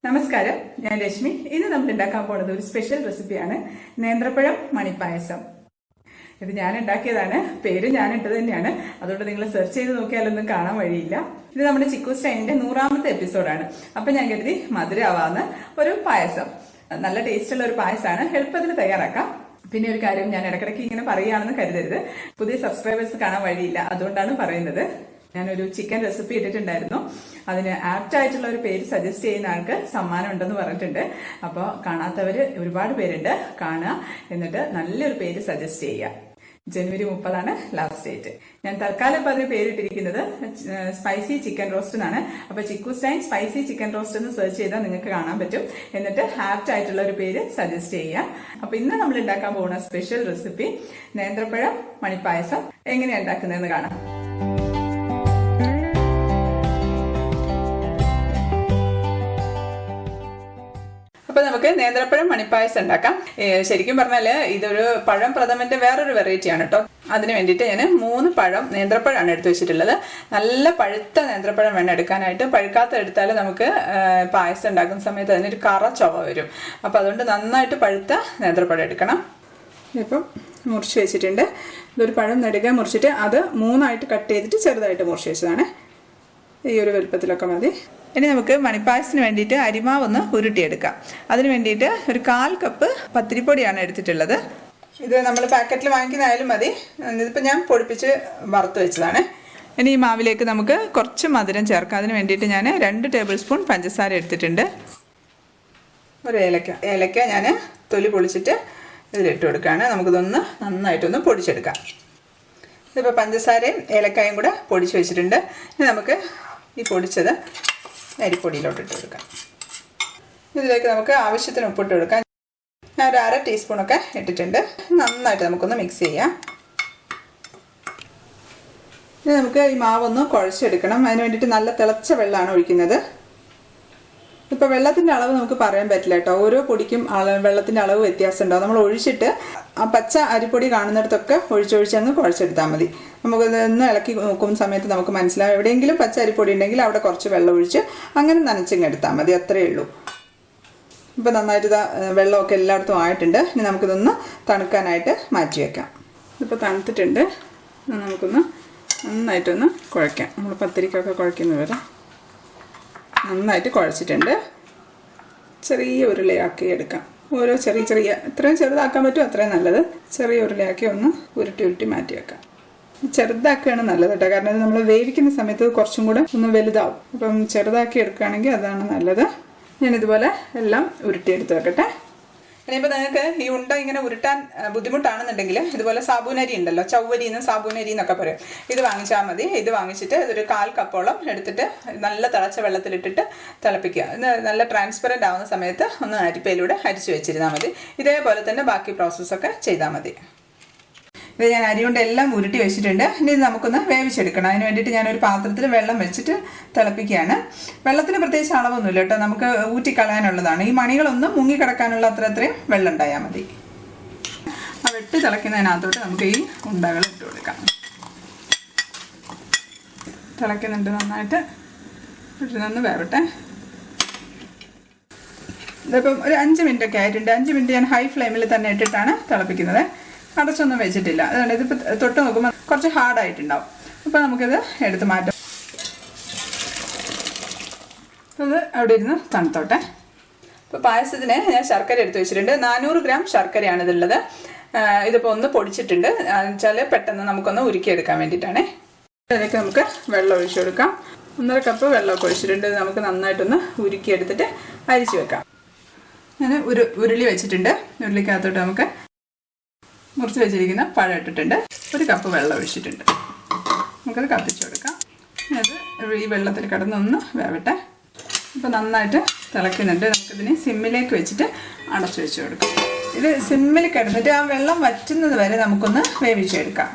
നമസ്കാരം, ഞാൻ രശ്മി. ഇന്ന് നമ്മൾ ഉണ്ടാക്കാൻ പോകുന്നത് ഒരു സ്പെഷ്യൽ റെസിപ്പിയാണ് നേന്ത്രപ്പഴം മണിപ്പായസം. ഇത് ഞാൻ ഉണ്ടാക്കിയതാണ്, പേര് ഞാൻ ഇട്ടത് തന്നെയാണ്. അതുകൊണ്ട് നിങ്ങൾ സെർച്ച് ചെയ്ത് നോക്കിയാലൊന്നും കാണാൻ വഴിയില്ല. ഇത് നമ്മുടെ ചിക്കു സ്റ്റൈലിന്റെ 100ാമത്തെ എപ്പിസോഡാണ്. അപ്പൊ ഞാൻ കരുതി മധുരമാവാന്ന് ഒരു പായസം, നല്ല ടേസ്റ്റുള്ള ഒരു പായസമാണ്, എളുപ്പത്തിൽ തയ്യാറാക്കാം. പിന്നെ ഒരു കാര്യം, ഞാൻ ഇടയ്ക്കിടയ്ക്ക് ഇങ്ങനെ പറയുകയാണെന്ന് കരുതരുത്, പുതിയ സബ്സ്ക്രൈബേഴ്സ് കാണാൻ വഴിയില്ല, അതുകൊണ്ടാണ് പറയുന്നത്. ഞാനൊരു ചിക്കൻ റെസിപ്പി ഇട്ടിട്ടുണ്ടായിരുന്നു, അതിന് ആപ്റ്റ് ആയിട്ടുള്ള ഒരു പേര് സജസ്റ്റ് ചെയ്യുന്ന ആൾക്ക് സമ്മാനം ഉണ്ടെന്ന് പറഞ്ഞിട്ടുണ്ട്. അപ്പോൾ കാണാത്തവര് ഒരുപാട് പേരുണ്ട്, കാണുക, എന്നിട്ട് നല്ലൊരു പേര് സജസ്റ്റ് ചെയ്യുക. ജനുവരി 30 ലാസ്റ്റ് ഡേറ്റ്. ഞാൻ തൽക്കാലം ഇപ്പൊ അതിന് പേരിട്ടിരിക്കുന്നത് സ്പൈസി ചിക്കൻ റോസ്റ്റ് എന്നാണ്. അപ്പൊ ചിക്കു സ്റ്റൈൻ സ്പൈസി ചിക്കൻ റോസ്റ്റ് എന്ന് സെർച്ച് ചെയ്താൽ നിങ്ങൾക്ക് കാണാൻ പറ്റും. എന്നിട്ട് ആപ്റ്റ് ആയിട്ടുള്ള ഒരു പേര് സജസ്റ്റ് ചെയ്യാം. അപ്പൊ ഇന്ന് നമ്മൾ ഉണ്ടാക്കാൻ പോകുന്ന സ്പെഷ്യൽ റെസിപ്പി നേന്ത്രപ്പഴം മണിപ്പായസം. എങ്ങനെയാണ് ഉണ്ടാക്കുന്നതെന്ന് കാണാം. അപ്പൊ നമുക്ക് നേന്ത്രപ്പഴം മണിപ്പായസം ഉണ്ടാക്കാം. ശരിക്കും പറഞ്ഞാല് ഇതൊരു പഴം പ്രഥമന്റെ വേറൊരു വെറൈറ്റിയാണ് കേട്ടോ. അതിന് വേണ്ടിയിട്ട് ഞാൻ 3 പഴം നേന്ത്രപ്പഴമാണ് എടുത്തു വെച്ചിട്ടുള്ളത്. നല്ല പഴുത്ത നേന്ത്രപ്പഴം വേണം എടുക്കാനായിട്ട്. പഴുക്കാത്ത എടുത്താൽ നമുക്ക് പായസം ഉണ്ടാക്കുന്ന സമയത്ത് അതിനൊരു കറ ചൊവ വരും. അപ്പൊ അതുകൊണ്ട് നന്നായിട്ട് പഴുത്ത നേന്ത്രപ്പഴം എടുക്കണം. ഇപ്പം മുറിച്ച് വെച്ചിട്ടുണ്ട്. ഇതൊരു പഴം നെടുക മുറിച്ചിട്ട് അത് 3ആയിട്ട് കട്ട് ചെയ്തിട്ട് ചെറുതായിട്ട് മുറിച്ച് വെച്ചതാണ്. ഈ ഒരു വലുപ്പത്തിലൊക്കെ മതി. ഇനി നമുക്ക് മണിപ്പായസത്തിന് വേണ്ടിയിട്ട് അരിമാവ് ഒന്ന് ഉരുട്ടിയെടുക്കാം. അതിന് വേണ്ടിയിട്ട് ഒരു 1/4 കപ്പ് പത്തിരിപ്പൊടിയാണ് എടുത്തിട്ടുള്ളത്. ഇത് നമ്മൾ പാക്കറ്റിൽ വാങ്ങിക്കുന്നതായാലും മതി. ഇതിപ്പോൾ ഞാൻ പൊടിപ്പിച്ച് വറുത്ത് വെച്ചതാണ്. ഇനി ഈ മാവിലേക്ക് നമുക്ക് കുറച്ച് മധുരം ചേർക്കാം. അതിന് വേണ്ടിയിട്ട് ഞാൻ 2 ടേബിൾ സ്പൂൺ പഞ്ചസാര എടുത്തിട്ടുണ്ട്. ഒരു ഏലക്ക ഞാൻ തൊലി പൊളിച്ചിട്ട് ഇതിലിട്ട് കൊടുക്കുകയാണ്. നമുക്കിതൊന്ന് നന്നായിട്ടൊന്ന് പൊടിച്ചെടുക്കാം. ഇതിപ്പോൾ പഞ്ചസാരയും ഏലക്കായും കൂടെ പൊടിച്ച് വെച്ചിട്ടുണ്ട്. ഇനി നമുക്ക് ഈ പൊടിച്ചത് അരിപ്പൊടിയിലോട്ട് ഇട്ട് കൊടുക്കാം. ഇതിലേക്ക് നമുക്ക് ആവശ്യത്തിന് ഉപ്പിട്ട് കൊടുക്കാം. ഞാൻ ഒരു 1/2 ടീസ്പൂണൊക്കെ ഇട്ടിട്ടുണ്ട്. നന്നായിട്ട് നമുക്കൊന്ന് മിക്സ് ചെയ്യാം. ഇനി നമുക്ക് ഈ മാവൊന്ന് കുഴച്ചെടുക്കണം. അതിന് വേണ്ടിയിട്ട് നല്ല തിളച്ച വെള്ളമാണ് ഒഴിക്കുന്നത്. ഇപ്പോൾ വെള്ളത്തിൻ്റെ അളവ് നമുക്ക് പറയാൻ പറ്റില്ല കേട്ടോ. ഓരോ പൊടിക്കും വെള്ളത്തിൻ്റെ അളവ് വ്യത്യാസം ഉണ്ടാവും. നമ്മൾ ഒഴിച്ചിട്ട് ആ പച്ച അരിപ്പൊടി കാണുന്നിടത്തൊക്കെ ഒഴിച്ചൊഴിച്ചങ്ങ് കുഴച്ചെടുത്താൽ മതി. നമുക്കിതൊന്ന് ഇളക്കി നോക്കുന്ന സമയത്ത് നമുക്ക് മനസ്സിലാവും. എവിടെയെങ്കിലും പച്ച അരിപ്പൊടി ഉണ്ടെങ്കിൽ അവിടെ കുറച്ച് വെള്ളം ഒഴിച്ച് അങ്ങനെ നനച്ചിങ്ങെടുത്താൽ മതി, അത്രയേ ഉള്ളൂ. ഇപ്പോൾ നന്നായിട്ട് വെള്ളമൊക്കെ എല്ലായിടത്തും ആയിട്ടുണ്ട്. ഇനി നമുക്കിതൊന്ന് തണുക്കാനായിട്ട് മാറ്റി വയ്ക്കാം. ഇതിപ്പോൾ തണുത്തിട്ടുണ്ട്. നമുക്കൊന്ന് നന്നായിട്ടൊന്ന് കുഴയ്ക്കാം. നമ്മൾ പത്തിരിക്കൊക്കെ കുഴയ്ക്കുന്ന വരെ നന്നായിട്ട് കുഴച്ചിട്ടുണ്ട്. ചെറിയ ഉരുളയാക്കി എടുക്കാം. ഓരോ ചെറിയ എത്രയും ചെറുതാക്കാൻ പറ്റും അത്രയും നല്ലത്. ചെറിയ ഉരുളയാക്കി ഒന്ന് ഉരുട്ടി മാറ്റി വെക്കാം. ചെറുതാക്കുകയാണ് നല്ലത് കേട്ടോ. കാരണം ഇത് നമ്മൾ വേവിക്കുന്ന സമയത്ത് കുറച്ചും കൂടെ ഒന്ന് വലുതാവും. അപ്പം ചെറുതാക്കി എടുക്കുകയാണെങ്കിൽ അതാണ് നല്ലത്. ഞാനിതുപോലെ എല്ലാം ഉരുട്ടിയെടുത്ത് വെക്കട്ടെ. ഇനിയിപ്പോൾ നിങ്ങൾക്ക് ഈ ഉണ്ട ഇങ്ങനെ ഉരുട്ടാൻ ബുദ്ധിമുട്ടാണെന്നുണ്ടെങ്കിൽ ഇതുപോലെ സാബൂനരി ഉണ്ടല്ലോ, ചവ്വരിന്ന് സാബൂനരി എന്നൊക്കെ പറയും, ഇത് വാങ്ങിച്ചാൽ മതി. ഇത് വാങ്ങിച്ചിട്ട് ഇതൊരു 1/4 കപ്പോളം എടുത്തിട്ട് നല്ല തിളച്ച വെള്ളത്തിലിട്ടിട്ട് തിളപ്പിക്കുക. ഇത് നല്ല ട്രാൻസ്പെറൻ്റ് ആവുന്ന സമയത്ത് ഒന്ന് അരിപ്പയിലൂടെ അരിച്ചു വെച്ചിരുന്നാൽ മതി. ഇതേപോലെ തന്നെ ബാക്കി പ്രോസസ്സൊക്കെ ചെയ്താൽ മതി. ഇത് ഞാൻ അരി കൊണ്ട് എല്ലാം ഉരുട്ടി വെച്ചിട്ടുണ്ട്. ഇനി ഇത് നമുക്കൊന്ന് വേവിച്ചെടുക്കണം. അതിന് വേണ്ടിയിട്ട് ഞാനൊരു പാത്രത്തിൽ വെള്ളം വെച്ചിട്ട് തിളപ്പിക്കുകയാണ്. വെള്ളത്തിന് പ്രത്യേകിച്ച് അളവൊന്നുമില്ല കേട്ടോ, നമുക്ക് ഊറ്റിക്കളയാനുള്ളതാണ്. ഈ മണികളൊന്നും മുങ്ങിക്കിടക്കാനുള്ള അത്രയും വെള്ളം ഉണ്ടായാൽ മതി. ആ വെട്ടി തിളയ്ക്കുന്നതിനകത്തോട്ട് നമുക്ക് ഈ ഉണ്ടകൾ ഇട്ട് കൊടുക്കാം. തിളയ്ക്കുന്നുണ്ട് നന്നായിട്ട്. ഇട്ടൊന്ന് വേവട്ടെ. ഇതിപ്പം ഒരു 5 മിനിറ്റൊക്കെ ആയിട്ടുണ്ട്. 5 മിനിറ്റ് ഞാൻ ഹൈ ഫ്ലെയിമിൽ തന്നെ ഇട്ടിട്ടാണ് തിളപ്പിക്കുന്നത്. അടച്ചൊന്നും വെച്ചിട്ടില്ല. അതുകൊണ്ട് ഇതിപ്പോൾ തൊട്ട് നോക്കുമ്പോൾ കുറച്ച് ഹാർഡായിട്ടുണ്ടാവും. അപ്പോൾ നമുക്കിത് എടുത്ത് മാറ്റാം. അത് അവിടെ ഇരുന്ന് തണുത്തോട്ടെ. ഇപ്പോൾ പായസത്തിന് ഞാൻ ശർക്കര എടുത്ത് വെച്ചിട്ടുണ്ട്. 400 ഗ്രാം ശർക്കരയാണ് ഇതുള്ളത്. ഇതിപ്പോൾ ഒന്ന് പൊടിച്ചിട്ടുണ്ട്. വെച്ചാൽ പെട്ടെന്ന് നമുക്കൊന്ന് ഉരുക്കിയെടുക്കാൻ വേണ്ടിയിട്ടാണ്. ഇതിലേക്ക് നമുക്ക് വെള്ളം ഒഴിച്ചു കൊടുക്കാം. 1.5 കപ്പ് വെള്ളമൊക്കെ ഒഴിച്ചിട്ടുണ്ട്. നമുക്ക് നന്നായിട്ടൊന്ന് ഉരുക്കിയെടുത്തിട്ട് അരിച്ചു വെക്കാം. ഞാൻ ഉരുളി വെച്ചിട്ടുണ്ട്. ഉരുളിക്കകത്തോട്ട് നമുക്ക് മുറിച്ച് വെച്ചിരിക്കുന്ന പഴം ഇട്ടിട്ടുണ്ട്. 1 കപ്പ് വെള്ളം ഒഴിച്ചിട്ടുണ്ട്. നമുക്കത് കത്തിച്ചു കൊടുക്കാം. അത് ഈ വെള്ളത്തിൽ കിടന്നൊന്ന് വേവട്ടെ. ഇപ്പോൾ നന്നായിട്ട് തിളയ്ക്കുന്നുണ്ട്. നമുക്കിതിനെ സിമ്മിലേക്ക് വെച്ചിട്ട് അടച്ചു വെച്ച് കൊടുക്കാം. ഇത് സിമ്മിൽ കിടന്നിട്ട് ആ വെള്ളം വറ്റുന്നത് വരെ നമുക്കൊന്ന് വേവിച്ചെടുക്കാം.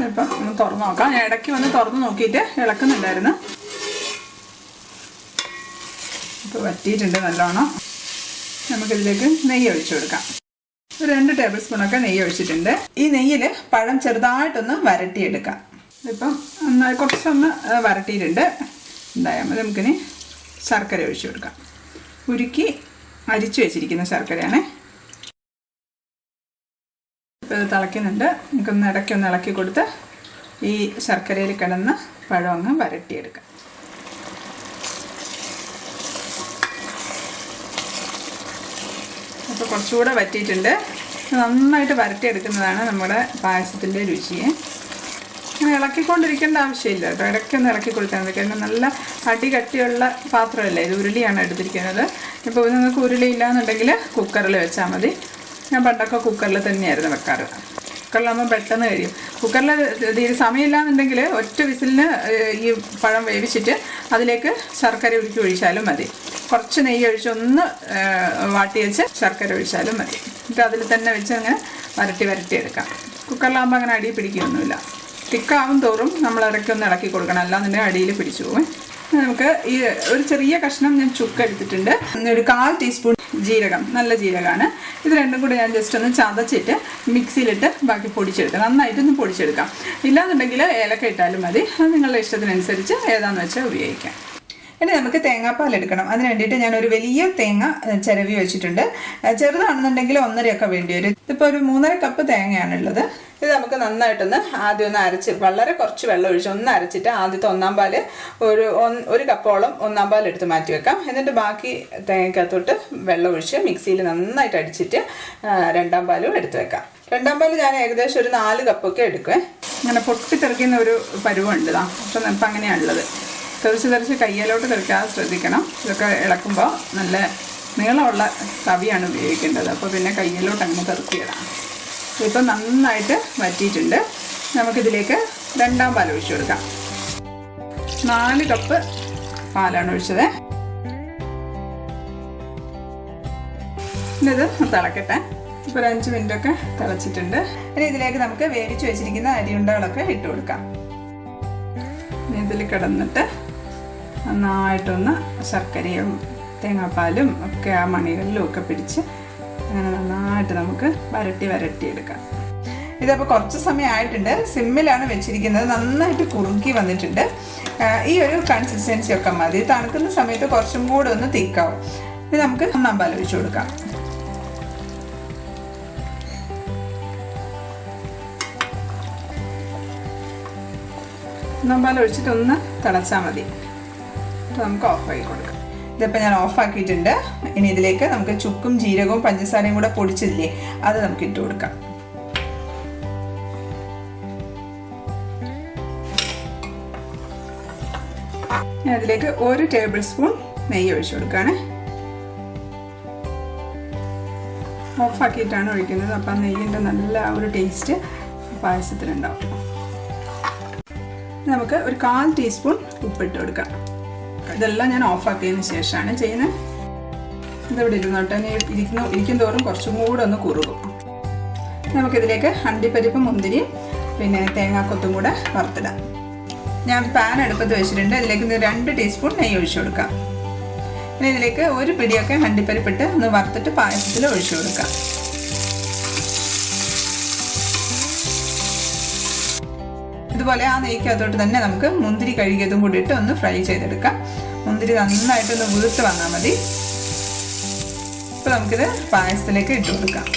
ഇപ്പം ഒന്ന് തുറന്ന് നോക്കാം. ഞാൻ ഇടയ്ക്ക് വന്ന് തുറന്ന് നോക്കിയിട്ട് ഇളക്കുന്നുണ്ടായിരുന്നു. ഇപ്പോൾ വറ്റിയിട്ടുണ്ട് നല്ലോണം. നമുക്കിതിലേക്ക് നെയ്യ് ഒഴിച്ചു കൊടുക്കാം. 2 ടേബിൾ സ്പൂണൊക്കെ നെയ്യ് ഒഴിച്ചിട്ടുണ്ട്. ഈ നെയ്യിൽ പഴം ചെറുതായിട്ടൊന്ന് വരട്ടിയെടുക്കാം. ഇതിപ്പം കുറച്ചൊന്ന് വരട്ടിയിട്ടുണ്ട്. എന്തായാൽ മതി. നമുക്കിനി ശർക്കര ഒഴിച്ചു കൊടുക്കാം. ഉരുക്കി അരിച്ചു വെച്ചിരിക്കുന്ന ശർക്കരയാണ്. ഇപ്പോൾ ഇത് തിളയ്ക്കുന്നുണ്ട്. നമുക്കൊന്ന് ഇടയ്ക്കൊന്ന് ഇളക്കി കൊടുത്ത് ഈ ശർക്കരയിൽ കിടന്ന് പഴം അങ്ങ് വരട്ടിയെടുക്കാം. അപ്പോൾ കുറച്ചുകൂടെ വറ്റിയിട്ടുണ്ട്. നന്നായിട്ട് വരട്ടിയെടുക്കുന്നതാണ് നമ്മുടെ പായസത്തിൻ്റെ രുചിയെ. അങ്ങനെ ഇളക്കിക്കൊണ്ടിരിക്കേണ്ട ആവശ്യമില്ല കേട്ടോ. ഇടയ്ക്കൊന്ന് ഇളക്കി കൊടുത്താൽ മതി. കാരണം നല്ല അടി കട്ടിയുള്ള പാത്രമല്ലേ ഇത്, ഉരുളിയാണ് എടുത്തിരിക്കുന്നത്. ഇപ്പോൾ നിങ്ങൾക്ക് ഉരുളി ഇല്ലയെന്നുണ്ടെങ്കിൽ കുക്കറിൽ വെച്ചാൽ മതി. ഞാൻ പണ്ടൊക്കെ കുക്കറിൽ തന്നെയായിരുന്നു വെക്കാറ്. കുക്കറിലാകുമ്പോൾ പെട്ടെന്ന് കഴിയും. കുക്കറിൽ സമയമില്ലാന്നുണ്ടെങ്കിൽ ഒറ്റ വിസിലിന് ഈ പഴം വേവിച്ചിട്ട് അതിലേക്ക് ശർക്കര ഉരുക്കി ഒഴിച്ചാലും മതി. കുറച്ച് നെയ്യ് ഒഴിച്ച് ഒന്ന് വാട്ടി വെച്ച് ശർക്കര ഒഴിച്ചാലും മതി. എന്നിട്ട് അതിൽ തന്നെ വെച്ച് അങ്ങനെ വരട്ടി എടുക്കാം. കുക്കറിലാകുമ്പോൾ അങ്ങനെ അടി പിടിക്കുകയൊന്നുമില്ല. തിക്കാവും തോറും നമ്മൾ ഇടയ്ക്കൊന്ന് ഇളക്കി കൊടുക്കണം, അല്ലാന്നുണ്ടെങ്കിൽ അടിയിൽ പിടിച്ചു പോകും. നമുക്ക് ഈ ഒരു ചെറിയ കഷ്ണം ഞാൻ ചുക്ക് എടുത്തിട്ടുണ്ട്. ഒരു 1/4 ടീസ്പൂൺ ജീരകം, നല്ല ജീരകമാണ്. ഇത് രണ്ടും കൂടി ഞാൻ ജസ്റ്റ് ഒന്ന് ചതച്ചിട്ട് മിക്സിയിലിട്ട് ബാക്കി പൊടിച്ചെടുക്കാം. നന്നായിട്ടൊന്ന് പൊടിച്ചെടുക്കാം. ഇല്ലാന്നുണ്ടെങ്കിൽ ഏലക്ക ഇട്ടാലും മതി. അത് നിങ്ങളുടെ ഇഷ്ടത്തിനനുസരിച്ച് ഏതാണെന്ന് വെച്ചാൽ ഉപയോഗിക്കാം. ഇനി നമുക്ക് തേങ്ങാപ്പാൽ എടുക്കണം. അതിന് വേണ്ടിയിട്ട് ഞാനൊരു വലിയ തേങ്ങ ചിരവി വെച്ചിട്ടുണ്ട്. ചെറുതാണെന്നുണ്ടെങ്കിൽ 1.5 വേണ്ടി വരും. ഇതിപ്പോൾ ഒരു 3.5 കപ്പ് തേങ്ങയാണുള്ളത്. ഇത് നമുക്ക് നന്നായിട്ടൊന്ന് ആദ്യം ഒന്ന് അരച്ച്, വളരെ കുറച്ച് വെള്ളം ഒഴിച്ച് ഒന്ന് അരച്ചിട്ട് ആദ്യത്തെ 1/4 പാല് ഒരു കപ്പോളം 1/4 പാൽ എടുത്ത് മാറ്റി വെക്കാം. എന്നിട്ട് ബാക്കി തേങ്ങക്കകത്തോട്ട് വെള്ളം ഒഴിച്ച് മിക്സിയിൽ നന്നായിട്ട് അടിച്ചിട്ട് 2/2 പാലും എടുത്ത് വെക്കാം. 2/2 പാൽ ഞാൻ ഏകദേശം ഒരു 4 കപ്പൊക്കെ എടുക്കുവേ. അങ്ങനെ പൊട്ടിത്തെറിക്കുന്ന ഒരു പരുവുണ്ട്. അപ്പം ഇപ്പം അങ്ങനെയാണുള്ളത്. തെറിച്ച് കയ്യിലോട്ട് തെറിക്കാതെ ശ്രദ്ധിക്കണം. ഇതൊക്കെ ഇളക്കുമ്പോൾ നല്ല നീളമുള്ള തവിയാണ് ഉപയോഗിക്കേണ്ടത്. അപ്പോൾ പിന്നെ കയ്യിലോട്ട് അങ്ങനെ തെറിക്കിടാം. ഇപ്പം നന്നായിട്ട് വറ്റിയിട്ടുണ്ട്. നമുക്കിതിലേക്ക് 2/2 പാൽ ഒഴിച്ചു കൊടുക്കാം. 4 കപ്പ് പാലാണ് ഒഴിച്ചത്. ഇത് തിളക്കട്ടെ. ഇപ്പോൾ ഒരു 5 മിനിറ്റൊക്കെ തിളച്ചിട്ടുണ്ട്. ഇനി ഇതിലേക്ക് നമുക്ക് വേവിച്ച് വെച്ചിരിക്കുന്ന അരിയുണ്ടകളൊക്കെ ഇട്ട് കൊടുക്കാം. ഇനി ഇതിൽ കിടന്നിട്ട് നന്നായിട്ടൊന്ന് ശർക്കരയും തേങ്ങാപ്പാലും ഒക്കെ ആ മണികളിലും ഒക്കെ പിടിച്ച് അങ്ങനെ നന്നായിട്ട് നമുക്ക് വരട്ടിയെടുക്കാം. ഇതപ്പോൾ കുറച്ച് സമയം ആയിട്ടുണ്ട്. സിമ്മിലാണ് വെച്ചിരിക്കുന്നത്. നന്നായിട്ട് കുറുക്കി വന്നിട്ടുണ്ട്. ഈ ഒരു കൺസിസ്റ്റൻസി ഒക്കെ മതി. തണുക്കുന്ന സമയത്ത് കുറച്ചും കൂടെ ഒന്ന് തിക്കാവും. ഇത് നമുക്ക് 1/4 പാൽ ഒഴിച്ചു കൊടുക്കാം. പാൽ ഒഴിച്ചിട്ട് ഒന്ന് തിളച്ചാൽ മതി. നമുക്ക് ഓഫാക്കി കൊടുക്കാം. ഇതിപ്പോൾ ഞാൻ ഓഫാക്കിയിട്ടുണ്ട്. ഇനി ഇതിലേക്ക് നമുക്ക് ചുക്കും ജീരകവും പഞ്ചസാരയും കൂടെ പൊടിച്ചില്ലേ, അത് നമുക്ക് ഇട്ട് കൊടുക്കാം. ഞാൻ അതിലേക്ക് 1 ടേബിൾ സ്പൂൺ നെയ്യ് ഒഴിച്ചു കൊടുക്കുകയാണ്. ഓഫാക്കിയിട്ടാണ് ഒഴിക്കുന്നത്. അപ്പം നെയ്യിൻ്റെ നല്ല ഒരു ടേസ്റ്റ് പായസത്തിനുണ്ടാവും. നമുക്ക് ഒരു 1/4 ടീസ്പൂൺ ഉപ്പിട്ട് കൊടുക്കാം. ഇതെല്ലാം ഞാൻ ഓഫാക്കിയതിന് ശേഷമാണ് ചെയ്യുന്നത്. ഇതിവിടെ ഇരുന്നോട്ടെ. ഇരിക്കും തോറും കുറച്ചും കൂടെ ഒന്ന് കുറുകും. നമുക്കിതിലേക്ക് അണ്ടിപ്പരിപ്പ്, മുന്തിരിയും പിന്നെ തേങ്ങാക്കൊത്തും കൂടെ വറുത്തിടാം. ഞാൻ പാൻ അടുപ്പത്ത് വെച്ചിട്ടുണ്ട്. ഇതിലേക്ക് 2 ടീസ്പൂൺ നെയ്യ് ഒഴിച്ചു കൊടുക്കാം. പിന്നെ ഇതിലേക്ക് ഒരു പിടിയൊക്കെ അണ്ടിപ്പരിപ്പിട്ട് ഒന്ന് വറുത്തിട്ട് പായസത്തിൽ ഒഴിച്ചു കൊടുക്കാം. ഇതുപോലെ ആ നെയ്ക്കകത്തോട്ട് തന്നെ നമുക്ക് മുന്തിരി കഴുകിയതും കൂടി ഇട്ട് ഒന്ന് ഫ്രൈ ചെയ്തെടുക്കാം. മുന്തിരി നന്നായിട്ടൊന്ന് ഉതിർത്ത് വന്നാൽ മതി. ഇപ്പോൾ നമുക്കിത് പായസത്തിലേക്ക് ഇട്ട് കൊടുക്കാം.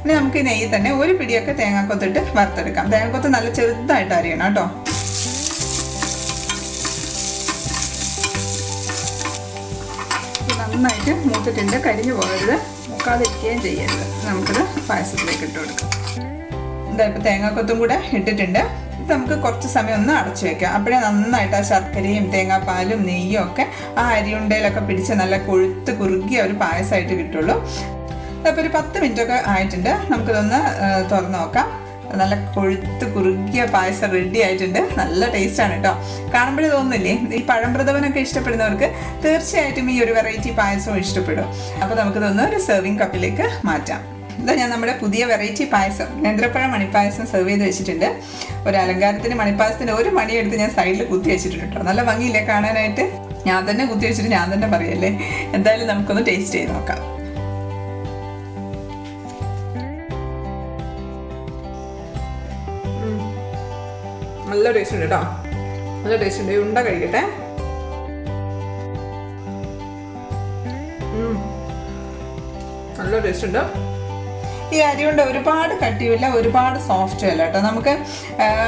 ഇനി നമുക്ക് ഈ നെയ്യിൽ തന്നെ ഒരു പിടിയൊക്കെ തേങ്ങാക്കൊത്തിട്ട് വറുത്തെടുക്കാം. തേങ്ങാക്കൊത്ത് നല്ല ചെറുതായിട്ട് അരിയണം കേട്ടോ. നന്നായിട്ട് മൂത്തിട്ടുണ്ട്. കരിഞ്ഞു പോകരുത്, മുക്കാതിരിക്കുകയും ചെയ്യരുത്. നമുക്കിത് പായസത്തിലേക്ക് ഇട്ട് കൊടുക്കാം. ഇതാ ഇപ്പോൾ തേങ്ങാക്കൊത്തും കൂടെ ഇട്ടിട്ടുണ്ട്. ഇത് നമുക്ക് കുറച്ച് സമയം ഒന്ന് അടച്ചു വെക്കാം. അപ്പോഴേ നന്നായിട്ട് ആ ശർക്കരയും തേങ്ങാപ്പാലും നെയ്യും ഒക്കെ ആ അരിയുണ്ടയിലൊക്കെ പിടിച്ച് നല്ല കൊഴുത്ത് കുറുകിയ ഒരു പായസമായിട്ട് കിട്ടുള്ളൂ. അപ്പോൾ ഒരു 10 മിനിറ്റൊക്കെ ആയിട്ടുണ്ട്. നമുക്കിതൊന്ന് തുറന്ന് നോക്കാം. നല്ല കൊഴുത്ത് കുറുകിയ പായസം റെഡി ആയിട്ടുണ്ട്. നല്ല ടേസ്റ്റാണ് കേട്ടോ. കാണുമ്പോഴേ തോന്നുന്നില്ലേ, ഈ പഴംപ്രഥമനൊക്കെ ഇഷ്ടപ്പെടുന്നവർക്ക് തീർച്ചയായിട്ടും ഈ ഒരു വെറൈറ്റി പായസവും ഇഷ്ടപ്പെടും. അപ്പോൾ നമുക്കിതൊന്ന് ഒരു സെർവിങ് കപ്പിലേക്ക് മാറ്റാം. ഇതാ ഞാൻ നമ്മുടെ പുതിയ വെറൈറ്റി പായസം, നേന്ത്രപ്പഴ മണിപ്പായസം സെർവ് ചെയ്ത് വെച്ചിട്ടുണ്ട്. ഒരു അലങ്കാരത്തിന് മണിപ്പായസത്തിന് ഒരു മണിയെടുത്ത് ഞാൻ സൈഡിൽ കുത്തി വെച്ചിട്ടുണ്ട് കേട്ടോ. നല്ല ഭംഗിയില്ലേ കാണാനായിട്ട്? ഞാൻ തന്നെ കുത്തി വെച്ചിട്ട് ഞാൻ തന്നെ പറയല്ലേ. എന്തായാലും നമുക്കൊന്ന് ടേസ്റ്റ് ചെയ്ത് നോക്കാം. നല്ല ടേസ്റ്റ് ഉണ്ട് കേട്ടോ. നല്ല ടേസ്റ്റ് ഉണ്ട്. ഉണ്ട കഴിക്കട്ടെ. നല്ല ടേസ്റ്റ് ഉണ്ട്. ഈ അരി കൊണ്ട് ഒരുപാട് കട്ടിയുമില്ല, ഒരുപാട് സോഫ്റ്റും അല്ല കേട്ടോ. നമുക്ക്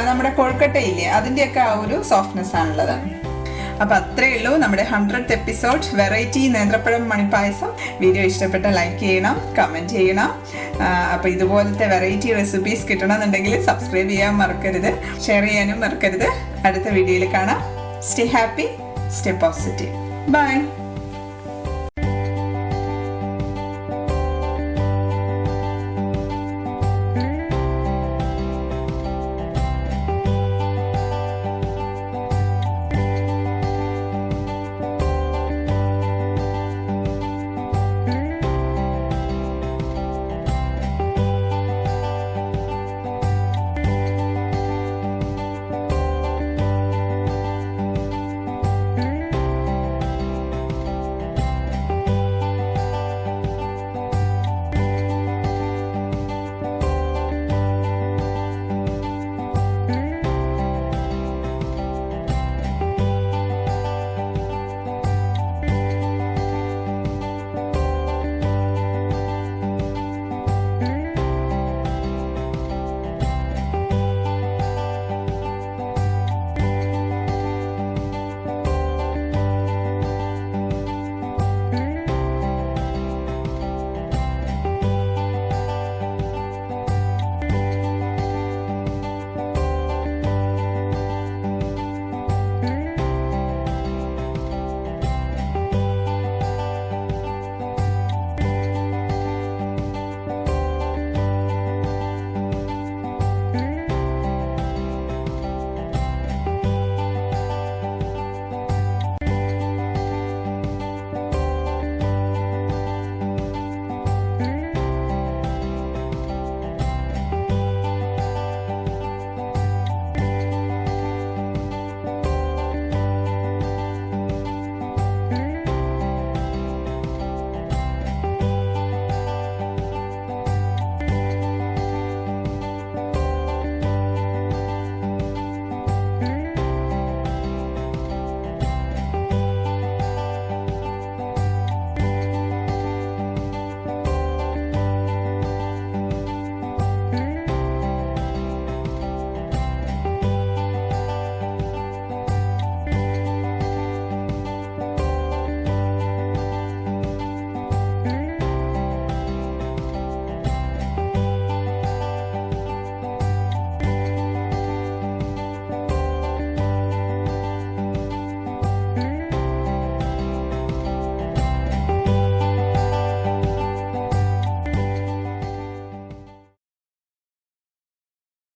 നമ്മുടെ കൊഴുക്കട്ടയില്ലേ അതിൻ്റെയൊക്കെ ആ ഒരു സോഫ്റ്റ്നെസ് ആണുള്ളത്. അപ്പം അത്രയേ ഉള്ളൂ നമ്മുടെ 100th എപ്പിസോഡ് വെറൈറ്റി നേന്ത്രപ്പഴം മണിപ്പായസം. വീഡിയോ ഇഷ്ടപ്പെട്ട ലൈക്ക് ചെയ്യണം, കമൻറ്റ് ചെയ്യണം. അപ്പോൾ ഇതുപോലത്തെ വെറൈറ്റി റെസിപ്പീസ് കിട്ടണമെന്നുണ്ടെങ്കിൽ സബ്സ്ക്രൈബ് ചെയ്യാൻ മറക്കരുത്, ഷെയർ ചെയ്യാനും മറക്കരുത്. അടുത്ത വീഡിയോയിൽ കാണാം. Stay happy, stay positive. By.